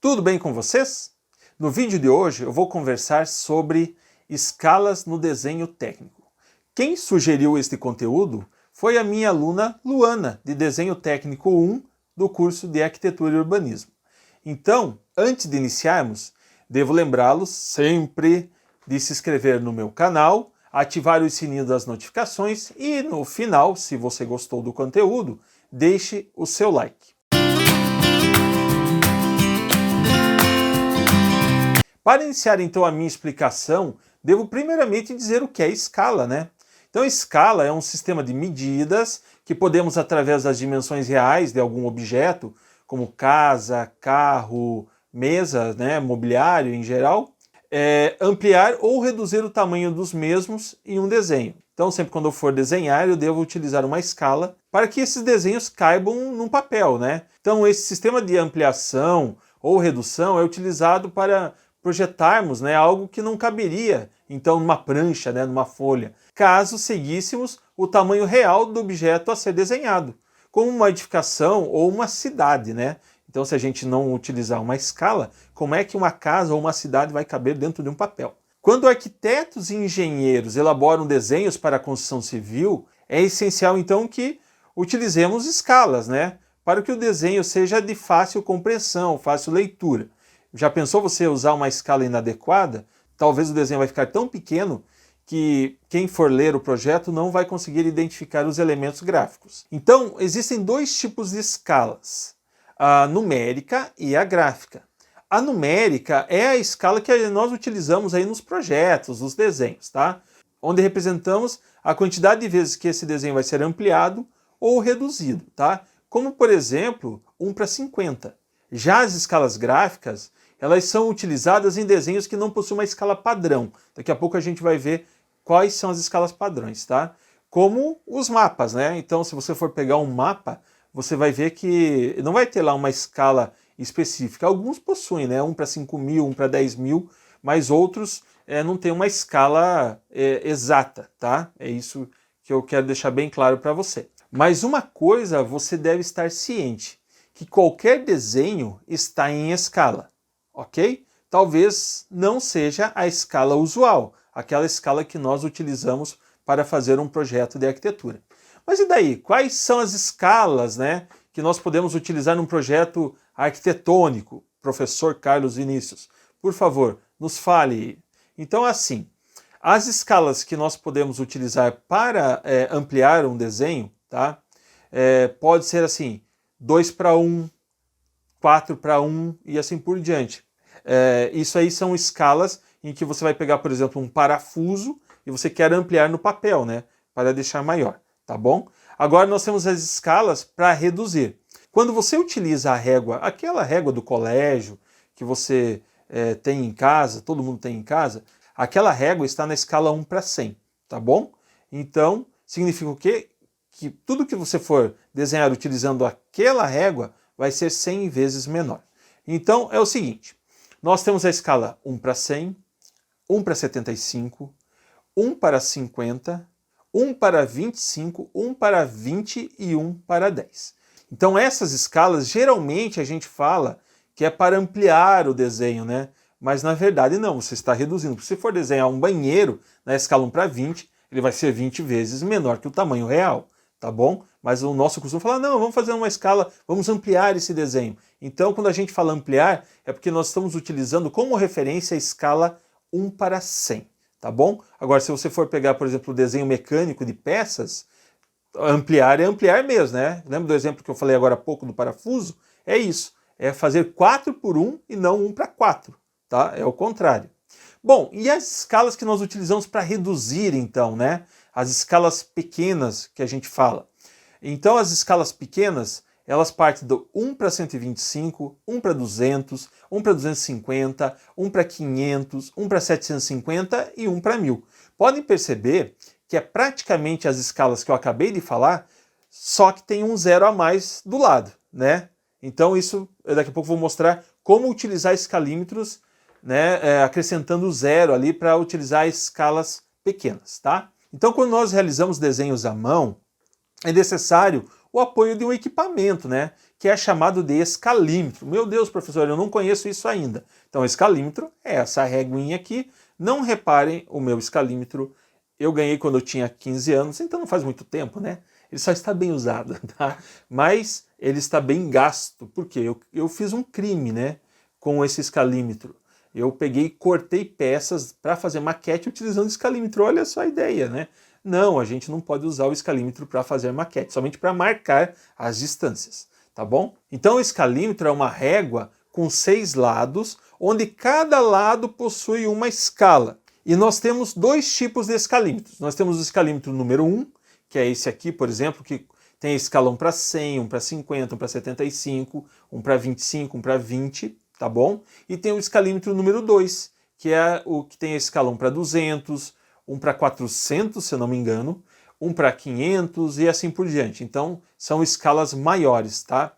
Tudo bem com vocês? No vídeo de hoje eu vou conversar sobre escalas no desenho técnico. Quem sugeriu este conteúdo foi a minha aluna Luana, de Desenho Técnico 1 do curso de Arquitetura e Urbanismo. Então, antes de iniciarmos, devo lembrá-los sempre de se inscrever no meu canal, ativar o sininho das notificações e no final, se você gostou do conteúdo, deixe o seu like. Para iniciar então a minha explicação, devo primeiramente dizer o que é escala, né? Então escala é um sistema de medidas que podemos, através das dimensões reais de algum objeto, como casa, carro, mesa, né, mobiliário em geral, ampliar ou reduzir o tamanho dos mesmos em um desenho. Então sempre quando eu for desenhar, eu devo utilizar uma escala para que esses desenhos caibam num papel, né? Então esse sistema de ampliação ou redução é utilizado para projetarmos, né, algo que não caberia, então, numa prancha, né, numa folha, caso seguíssemos o tamanho real do objeto a ser desenhado, como uma edificação ou uma cidade, né? Então, se a gente não utilizar uma escala, como é que uma casa ou uma cidade vai caber dentro de um papel? Quando arquitetos e engenheiros elaboram desenhos para a construção civil, é essencial, então, que utilizemos escalas, né, para que o desenho seja de fácil compreensão, fácil leitura. Já pensou você usar uma escala inadequada? Talvez o desenho vai ficar tão pequeno que quem for ler o projeto não vai conseguir identificar os elementos gráficos. Então, existem dois tipos de escalas, a numérica e a gráfica. A numérica é a escala que nós utilizamos aí nos projetos, nos desenhos, tá? Onde representamos a quantidade de vezes que esse desenho vai ser ampliado ou reduzido, tá? Como, por exemplo, 1:50. Já as escalas gráficas, elas são utilizadas em desenhos que não possuem uma escala padrão. Daqui a pouco a gente vai ver quais são as escalas padrões, tá? Como os mapas, né? Então, se você for pegar um mapa, você vai ver que não vai ter lá uma escala específica. Alguns possuem, né? 1:5.000, 1:10.000, mas outros não tem uma escala exata, tá? É isso que eu quero deixar bem claro para você. Mas uma coisa você deve estar ciente, que qualquer desenho está em escala. Ok? Talvez não seja a escala usual, aquela escala que nós utilizamos para fazer um projeto de arquitetura. Mas e daí? Quais são as escalas, né, que nós podemos utilizar num projeto arquitetônico? Professor Carlos Vinícius, por favor, nos fale. Então, assim, as escalas que nós podemos utilizar para ampliar um desenho, tá? Pode ser assim, 2:1, 4:1 e assim por diante. Isso aí são escalas em que você vai pegar, por exemplo, um parafuso e você quer ampliar no papel, né, para deixar maior, tá bom? Agora nós temos as escalas para reduzir. Quando você utiliza a régua, aquela régua do colégio que você tem em casa, todo mundo tem em casa, aquela régua está na escala 1:100, tá bom? Então, significa o quê? Que tudo que você for desenhar utilizando aquela régua vai ser 100 vezes menor. Então, é o seguinte, nós temos a escala 1:100, 1:75, 1:50, 1:25, 1:20 e 1:10. Então essas escalas, geralmente a gente fala que é para ampliar o desenho, né? Mas na verdade não, você está reduzindo. Se for desenhar um banheiro na escala 1:20, ele vai ser 20 vezes menor que o tamanho real, tá bom? Mas o nosso costume fala, não, vamos fazer uma escala, vamos ampliar esse desenho. Então, quando a gente fala ampliar, é porque nós estamos utilizando como referência a escala 1:100, tá bom? Agora, se você for pegar, por exemplo, o desenho mecânico de peças, ampliar é ampliar mesmo, né? Lembra do exemplo que eu falei agora há pouco do parafuso? É isso, é fazer 4:1 e não 1:4, tá? É o contrário. Bom, e as escalas que nós utilizamos para reduzir, então, né? As escalas pequenas que a gente fala. Então, as escalas pequenas, elas partem do 1:125, 1:200, 1:250, 1:500, 1:750 e 1:1000. Podem perceber que é praticamente as escalas que eu acabei de falar, só que tem um zero a mais do lado, né? Então, isso, daqui a pouco eu vou mostrar como utilizar escalímetros, né, acrescentando zero ali para utilizar escalas pequenas, tá? Então, quando nós realizamos desenhos à mão, é necessário o apoio de um equipamento, né, que é chamado de escalímetro. Meu Deus, professor, eu não conheço isso ainda. Então, escalímetro é essa reguinha aqui. Não reparem, o meu escalímetro eu ganhei quando eu tinha 15 anos, então não faz muito tempo, né? Ele só está bem usado, tá? Mas ele está bem gasto, porque eu fiz um crime, né, com esse escalímetro. Eu peguei e cortei peças para fazer maquete utilizando escalímetro. Olha só a ideia, né? Não, a gente não pode usar o escalímetro para fazer maquete, somente para marcar as distâncias, tá bom? Então o escalímetro é uma régua com 6 lados, onde cada lado possui uma escala. E nós temos 2 tipos de escalímetros. Nós temos o escalímetro número 1, que é esse aqui, por exemplo, que tem escala 1 para 100, 1 para 50, 1 para 75, 1 para 25, 1 para 20, tá bom? E tem o escalímetro número 2, que é o que tem a escala 1 para 200, 1 para 400, se eu não me engano, 1 para 500 e assim por diante. Então, são escalas maiores, tá?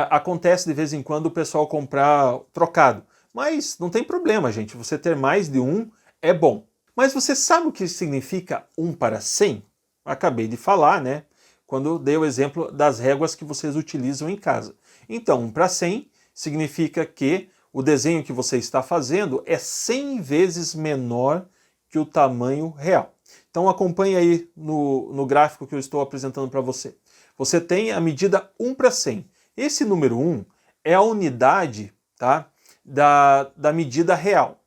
Acontece de vez em quando o pessoal comprar trocado, mas não tem problema, gente. Você ter mais de um é bom. Mas você sabe o que significa 1 para 100? Acabei de falar, né? Quando dei o exemplo das réguas que vocês utilizam em casa. Então, 1 para 100 significa que o desenho que você está fazendo é 100 vezes menor que o tamanho real. Então acompanhe aí no gráfico que eu estou apresentando para você. Você tem a medida 1 para 100. Esse número 1 é a unidade, tá, da medida real.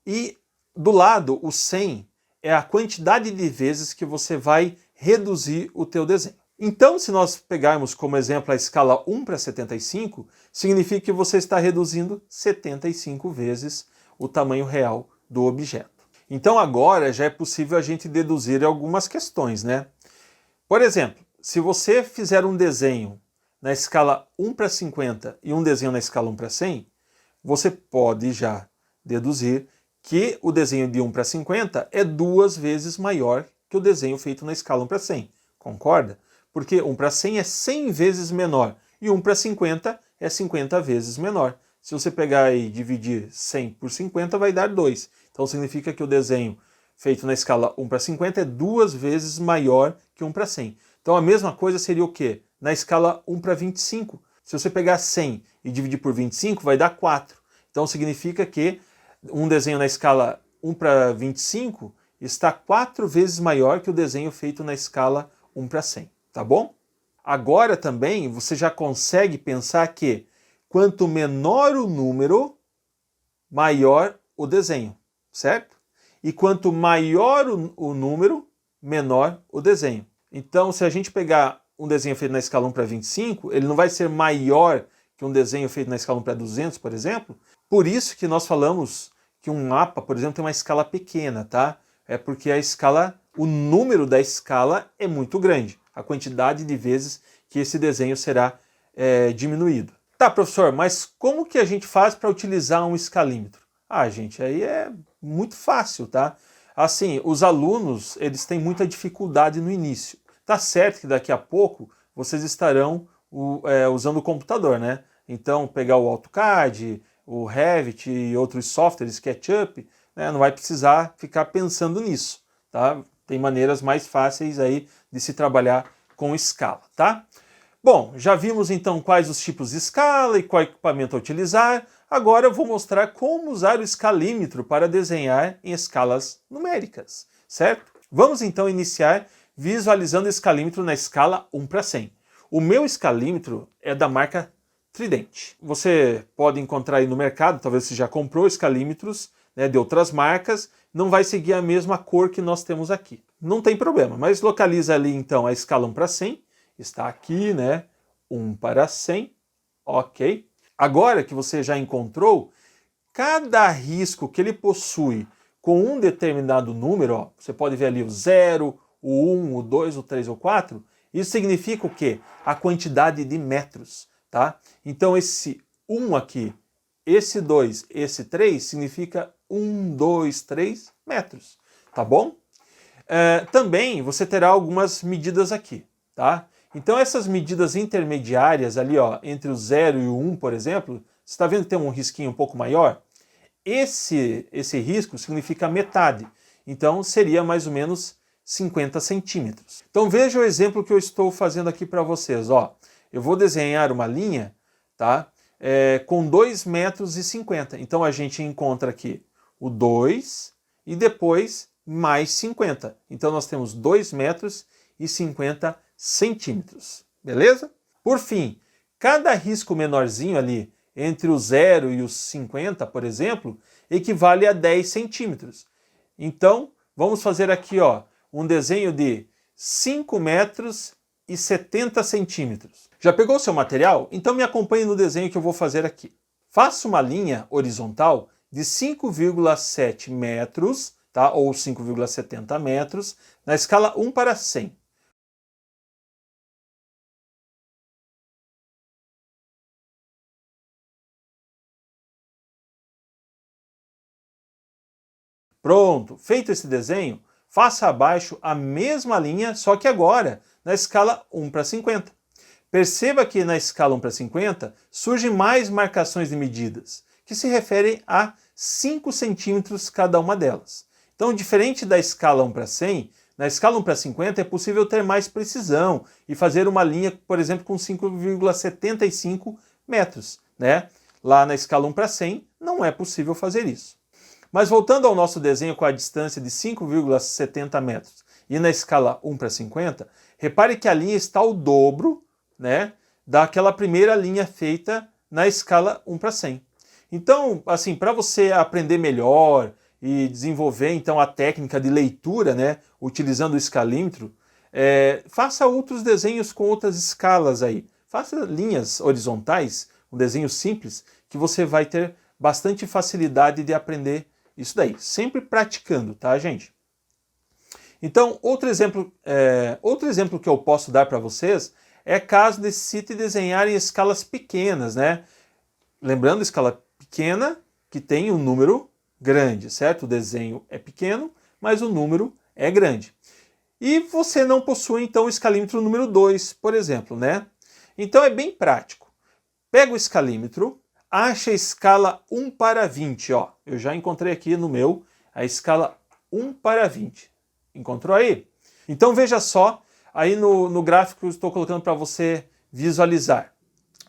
E do lado, o 100 é a quantidade de vezes que você vai reduzir o teu desenho. Então, se nós pegarmos como exemplo a escala 1 para 75, significa que você está reduzindo 75 vezes o tamanho real do objeto. Então agora já é possível a gente deduzir algumas questões, né? Por exemplo, se você fizer um desenho na escala 1 para 50 e um desenho na escala 1 para 100, você pode já deduzir que o desenho de 1 para 50 é 2 vezes maior que o desenho feito na escala 1 para 100. Concorda? Porque 1 para 100 é 100 vezes menor e 1 para 50 é 50 vezes menor. Se você pegar e dividir 100 por 50, vai dar 2. Então significa que o desenho feito na escala 1 para 50 é 2 vezes maior que 1 para 100. Então a mesma coisa seria o quê? Na escala 1 para 25. Se você pegar 100 e dividir por 25, vai dar 4. Então significa que um desenho na escala 1 para 25 está 4 vezes maior que o desenho feito na escala 1 para 100. Tá bom? Agora também você já consegue pensar que quanto menor o número, maior o desenho, certo? E quanto maior o número, menor o desenho. Então, se a gente pegar um desenho feito na escala 1 para 25, ele não vai ser maior que um desenho feito na escala 1 para 200, por exemplo. Por isso que nós falamos que um mapa, por exemplo, tem uma escala pequena, tá? É porque a escala, o número da escala é muito grande. A quantidade de vezes que esse desenho será diminuído. Tá, professor, mas como que a gente faz para utilizar um escalímetro? Ah, gente, aí é muito fácil, tá? Assim, os alunos, eles têm muita dificuldade no início. Tá certo que daqui a pouco vocês estarão usando o computador, né? Então, pegar o AutoCAD, o Revit e outros softwares, SketchUp, né? Não vai precisar ficar pensando nisso, tá? Tem maneiras mais fáceis aí de se trabalhar com escala, tá? Bom, já vimos então quais os tipos de escala e qual equipamento a utilizar. Agora eu vou mostrar como usar o escalímetro para desenhar em escalas numéricas, certo? Vamos então iniciar visualizando o escalímetro na escala 1 para 100. O meu escalímetro é da marca Trident. Você pode encontrar aí no mercado, talvez você já comprou escalímetros, né, de outras marcas, não vai seguir a mesma cor que nós temos aqui. Não tem problema, mas localiza ali então a escala 1 para 100, está aqui, né, 1 para 100, ok. Agora que você já encontrou, cada risco que ele possui com um determinado número, ó, você pode ver ali o 0, o 1, o 2, o 3, o 4, isso significa o quê? A quantidade de metros, tá? Então esse 1 aqui, esse 2, esse 3, significa 1, 2, 3 metros, tá bom? Também você terá algumas medidas aqui, tá? Então essas medidas intermediárias ali, ó, entre o 0 e o 1, por exemplo, você está vendo que tem um risquinho um pouco maior? Esse risco significa metade, então seria mais ou menos 50 centímetros. Então veja o exemplo que eu estou fazendo aqui para vocês, ó. eu vou desenhar uma linha, tá? Com 2,50 metros. Então a gente encontra aqui o 2 e depois mais 50. Então nós temos 2,50 metros. Beleza? Por fim, cada risco menorzinho ali, entre o 0 e os 50, por exemplo, equivale a 10 centímetros. Então, vamos fazer aqui um desenho de 5,70 metros. Já pegou o seu material? Então me acompanhe no desenho que eu vou fazer aqui. Faça uma linha horizontal de 5,7 metros, tá? Ou 5,70 metros, na escala 1:100. Pronto, feito esse desenho, faça abaixo a mesma linha, só que agora na escala 1:50. Perceba que na escala 1:50 surgem mais marcações de medidas, que se referem a 5 centímetros cada uma delas. Então, diferente da escala 1:100, na escala 1:50 é possível ter mais precisão e fazer uma linha, por exemplo, com 5,75 metros. Né? Lá na escala 1:100 não é possível fazer isso. Mas voltando ao nosso desenho com a distância de 5,70 metros e na escala 1:50, repare que a linha está ao dobro, né, daquela primeira linha feita na escala 1:100. Então, assim, para você aprender melhor e desenvolver então a técnica de leitura, né, utilizando o escalímetro, faça outros desenhos com outras escalas aí. Faça linhas horizontais, um desenho simples, que você vai ter bastante facilidade de aprender isso daí, sempre praticando, tá, gente? Então, outro exemplo que eu posso dar para vocês é caso necessite desenhar em escalas pequenas, né? Lembrando, escala pequena que tem um número grande, certo? O desenho é pequeno, mas o número é grande. E você não possui, então, o escalímetro número 2, por exemplo, né? Então é bem prático. Pega o escalímetro, acha a escala 1:20, ó. Eu já encontrei aqui no meu a escala 1:20. Encontrou aí? Então veja só, aí no gráfico eu estou colocando para você visualizar.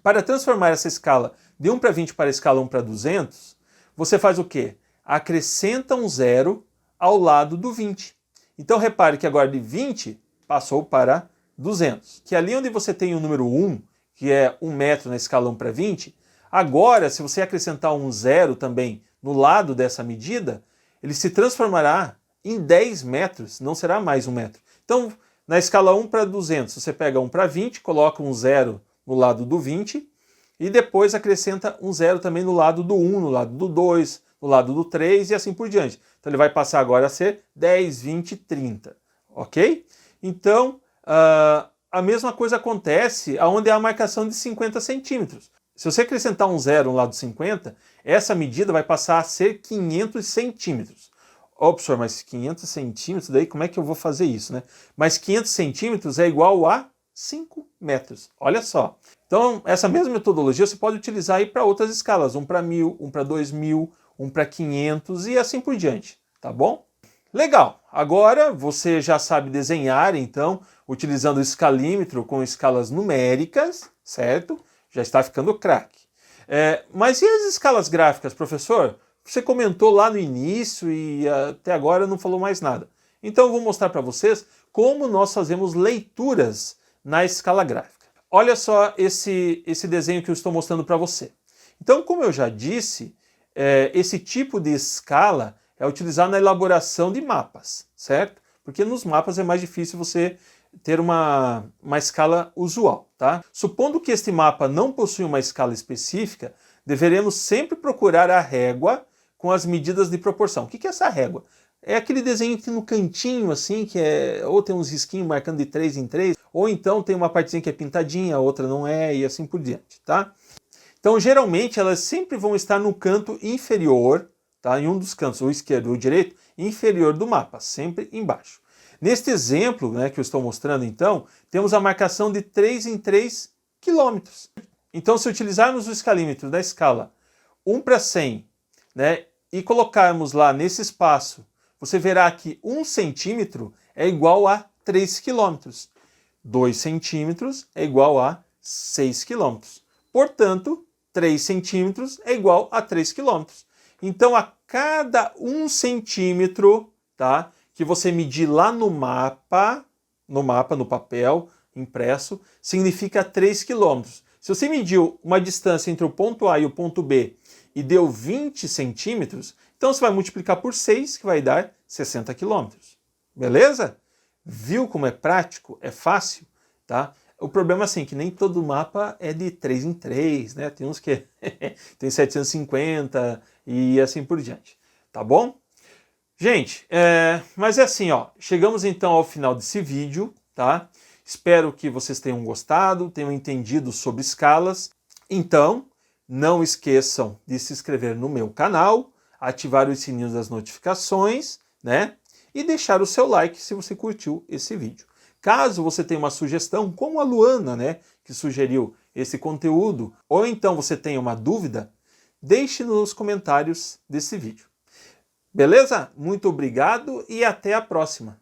Para transformar essa escala de 1:20 para a escala 1:200, você faz o quê? Acrescenta um zero ao lado do 20. Então repare que agora de 20 passou para 200. Que ali onde você tem o número 1, que é 1 metro na escala 1:20, agora, se você acrescentar um zero também no lado dessa medida, ele se transformará em 10 metros, não será mais 1 metro. Então, na escala 1:200, você pega 1:20, coloca um zero no lado do 20 e depois acrescenta um zero também no lado do 1, no lado do 2, no lado do 3 e assim por diante. Então, ele vai passar agora a ser 10, 20, 30. Ok? Então, a mesma coisa acontece onde há a marcação de 50 centímetros. Se você acrescentar um zero no lado 50, essa medida vai passar a ser 500 centímetros. Ó, professor, mas 500 centímetros, daí como é que eu vou fazer isso, né? Mas 500 centímetros é igual a 5 metros. Olha só. Então, essa mesma metodologia você pode utilizar aí para outras escalas. 1:1000, 1:2000, 1:500 e assim por diante. Tá bom? Legal. Agora você já sabe desenhar, então, utilizando o escalímetro com escalas numéricas, certo? Já está ficando craque. Mas e as escalas gráficas, professor? Você comentou lá no início e até agora não falou mais nada. Então eu vou mostrar para vocês como nós fazemos leituras na escala gráfica. Olha só esse desenho que eu estou mostrando para você. Então, como eu já disse, esse tipo de escala é utilizado na elaboração de mapas, certo? Porque nos mapas é mais difícil você ter uma escala usual, tá? Supondo que este mapa não possui uma escala específica, deveremos sempre procurar a régua com as medidas de proporção. O que é essa régua? É aquele desenho que no cantinho, assim, que ou tem uns risquinhos marcando de 3 em 3, ou então tem uma partezinha que é pintadinha, a outra não é, e assim por diante, tá? Então, geralmente, elas sempre vão estar no canto inferior, tá? Em um dos cantos, o esquerdo ou o direito, inferior do mapa, sempre embaixo. Neste exemplo, né, que eu estou mostrando, então, temos a marcação de 3 em 3 quilômetros. Então, se utilizarmos o escalímetro da escala 1:100, né, e colocarmos lá nesse espaço, você verá que 1 centímetro é igual a 3 quilômetros. 2 centímetros é igual a 6 km. Portanto, 3 centímetros é igual a 3 km. Então, a cada 1 centímetro, tá, que você medir lá no papel impresso, significa 3 km. Se você mediu uma distância entre o ponto A e o ponto B e deu 20 centímetros, então você vai multiplicar por 6, que vai dar 60 km. Beleza? Viu como é prático? É fácil? Tá? O problema é assim, que nem todo mapa é de 3 em 3, né? Tem uns que tem 750 e assim por diante. Tá bom? Gente, mas é assim, ó. Chegamos então ao final desse vídeo, tá? Espero que vocês tenham gostado, tenham entendido sobre escalas. Então, não esqueçam de se inscrever no meu canal, ativar os sininhos das notificações, né? E deixar o seu like se você curtiu esse vídeo. Caso você tenha uma sugestão, como a Luana, né, que sugeriu esse conteúdo, ou então você tenha uma dúvida, deixe nos comentários desse vídeo. Beleza? Muito obrigado e até a próxima!